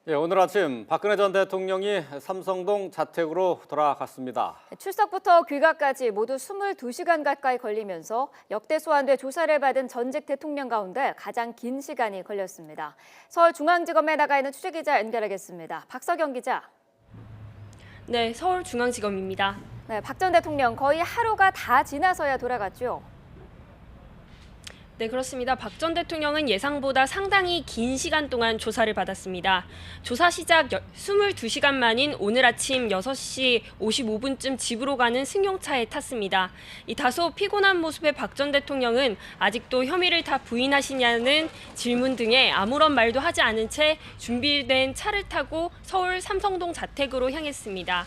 예, 오늘 아침 박근혜 전 대통령이 삼성동 자택으로 돌아갔습니다. 출석부터 귀가까지 모두 22시간 가까이 걸리면서 역대 소환돼 조사를 받은 전직 대통령 가운데 가장 긴 시간이 걸렸습니다. 서울중앙지검에 나가 있는 취재기자 연결하겠습니다. 박서경 기자. 네, 서울중앙지검입니다. 네, 박 전 대통령 거의 하루가 다 지나서야 돌아갔죠. 네, 그렇습니다. 박 전 대통령은 예상보다 상당히 긴 시간 동안 조사를 받았습니다. 조사 시작 22시간 만인 오늘 아침 6시 55분쯤 집으로 가는 승용차에 탔습니다. 이 다소 피곤한 모습의 박 전 대통령은 아직도 혐의를 다 부인하시냐는 질문 등에 아무런 말도 하지 않은 채 준비된 차를 타고 서울 삼성동 자택으로 향했습니다.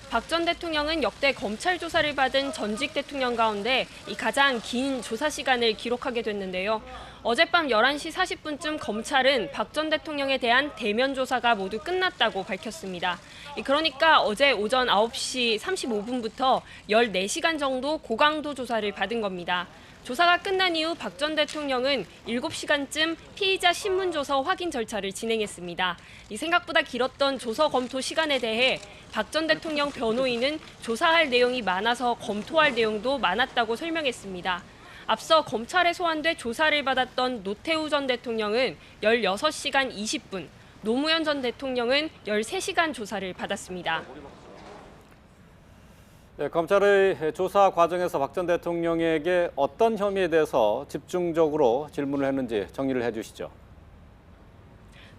박 전 대통령은 역대 검찰 조사를 받은 전직 대통령 가운데 이 가장 긴 조사 시간을 기록하게 됐는데요. 어젯밤 11시 40분쯤 검찰은 박 전 대통령에 대한 대면 조사가 모두 끝났다고 밝혔습니다. 그러니까 어제 오전 9시 35분부터 14시간 정도 고강도 조사를 받은 겁니다. 조사가 끝난 이후 박 전 대통령은 7시간쯤 피의자 신문조서 확인 절차를 진행했습니다. 생각보다 길었던 조서 검토 시간에 대해 박 전 대통령 변호인은 조사할 내용이 많아서 검토할 내용도 많았다고 설명했습니다. 앞서 검찰에 소환돼 조사를 받았던 노태우 전 대통령은 16시간 20분, 노무현 전 대통령은 13시간 조사를 받았습니다. 예, 검찰의 조사 과정에서 박 전 대통령에게 어떤 혐의에 대해서 집중적으로 질문을 했는지 정리를 해주시죠.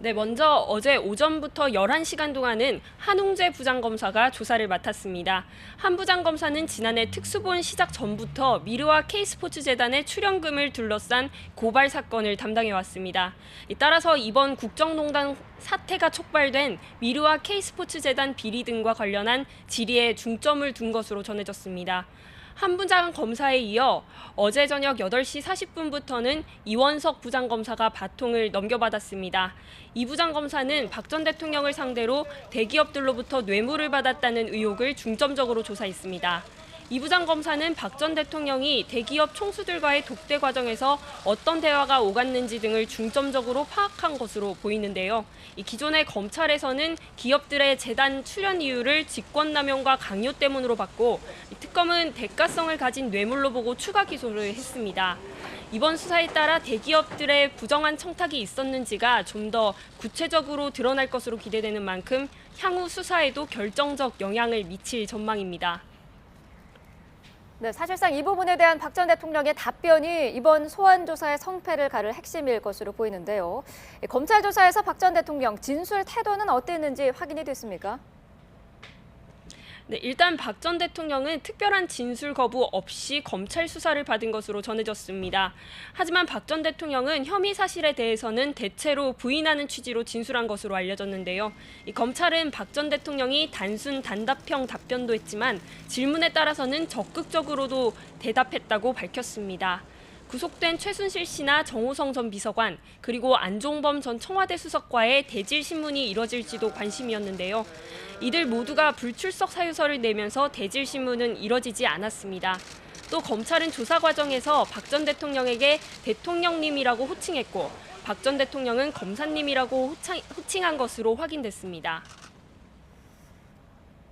네, 먼저 어제 오전부터 11시간 동안은 한웅재 부장검사가 조사를 맡았습니다. 한 부장검사는 지난해 특수본 시작 전부터 미르와 K스포츠재단의 출연금을 둘러싼 고발 사건을 담당해왔습니다. 따라서 이번 국정농단 사태가 촉발된 미르와 K스포츠재단 비리 등과 관련한 질의에 중점을 둔 것으로 전해졌습니다. 한 부장검사에 이어 어제 저녁 8시 40분부터는 이원석 부장검사가 바통을 넘겨받았습니다. 이 부장검사는 박 전 대통령을 상대로 대기업들로부터 뇌물을 받았다는 의혹을 중점적으로 조사했습니다. 이 부장검사는 박 전 대통령이 대기업 총수들과의 독대 과정에서 어떤 대화가 오갔는지 등을 중점적으로 파악한 것으로 보이는데요. 기존의 검찰에서는 기업들의 재단 출연 이유를 직권남용과 강요 때문으로 봤고 특검은 대가성을 가진 뇌물로 보고 추가 기소를 했습니다. 이번 수사에 따라 대기업들의 부정한 청탁이 있었는지가 좀 더 구체적으로 드러날 것으로 기대되는 만큼 향후 수사에도 결정적 영향을 미칠 전망입니다. 네, 사실상 이 부분에 대한 박 전 대통령의 답변이 이번 소환 조사의 성패를 가를 핵심일 것으로 보이는데요. 검찰 조사에서 박 전 대통령 진술 태도는 어땠는지 확인이 됐습니까? 네, 일단 박 전 대통령은 특별한 진술 거부 없이 검찰 수사를 받은 것으로 전해졌습니다. 하지만 박 전 대통령은 혐의 사실에 대해서는 대체로 부인하는 취지로 진술한 것으로 알려졌는데요. 검찰은 박 전 대통령이 단순 단답형 답변도 했지만 질문에 따라서는 적극적으로도 대답했다고 밝혔습니다. 구속된 최순실 씨나 정호성 전 비서관, 그리고 안종범 전 청와대 수석과의 대질 신문이 이뤄질지도 관심이었는데요. 이들 모두가 불출석 사유서를 내면서 대질 신문은 이뤄지지 않았습니다. 또 검찰은 조사 과정에서 박 전 대통령에게 대통령님이라고 호칭했고 박 전 대통령은 검사님이라고 호칭한 것으로 확인됐습니다.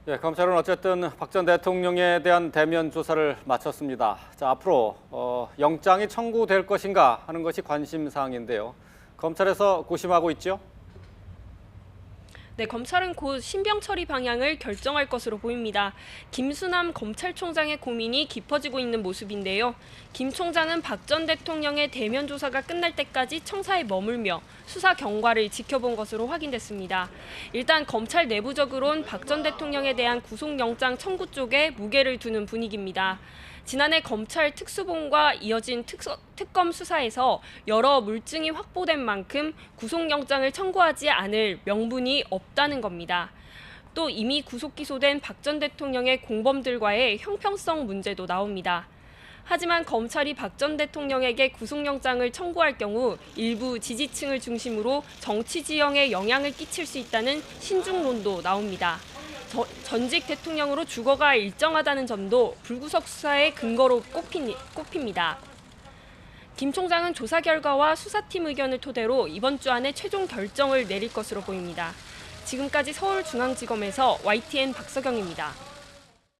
예, 검찰은 어쨌든 박 전 대통령에 대한 대면 조사를 마쳤습니다. 자, 앞으로 영장이 청구될 것인가 하는 것이 관심 사항인데요. 검찰에서 고심하고 있죠? 네, 검찰은 곧 신병 처리 방향을 결정할 것으로 보입니다. 김수남 검찰총장의 고민이 깊어지고 있는 모습인데요. 김 총장은 박 전 대통령의 대면 조사가 끝날 때까지 청사에 머물며 수사 경과를 지켜본 것으로 확인됐습니다. 일단 검찰 내부적으론 박 전 대통령에 대한 구속영장 청구 쪽에 무게를 두는 분위기입니다. 지난해 검찰 특수본과 이어진 특검 수사에서 여러 물증이 확보된 만큼 구속영장을 청구하지 않을 명분이 없다는 겁니다. 또 이미 구속 기소된 박 전 대통령의 공범들과의 형평성 문제도 나옵니다. 하지만 검찰이 박 전 대통령에게 구속영장을 청구할 경우 일부 지지층을 중심으로 정치 지형에 영향을 끼칠 수 있다는 신중론도 나옵니다. 전직 대통령으로 주거가 일정하다는 점도 불구속 수사의 근거로 꼽힙니다. 김 총장은 조사 결과와 수사팀 의견을 토대로 이번 주 안에 최종 결정을 내릴 것으로 보입니다. 지금까지 서울중앙지검에서 YTN 박서경입니다.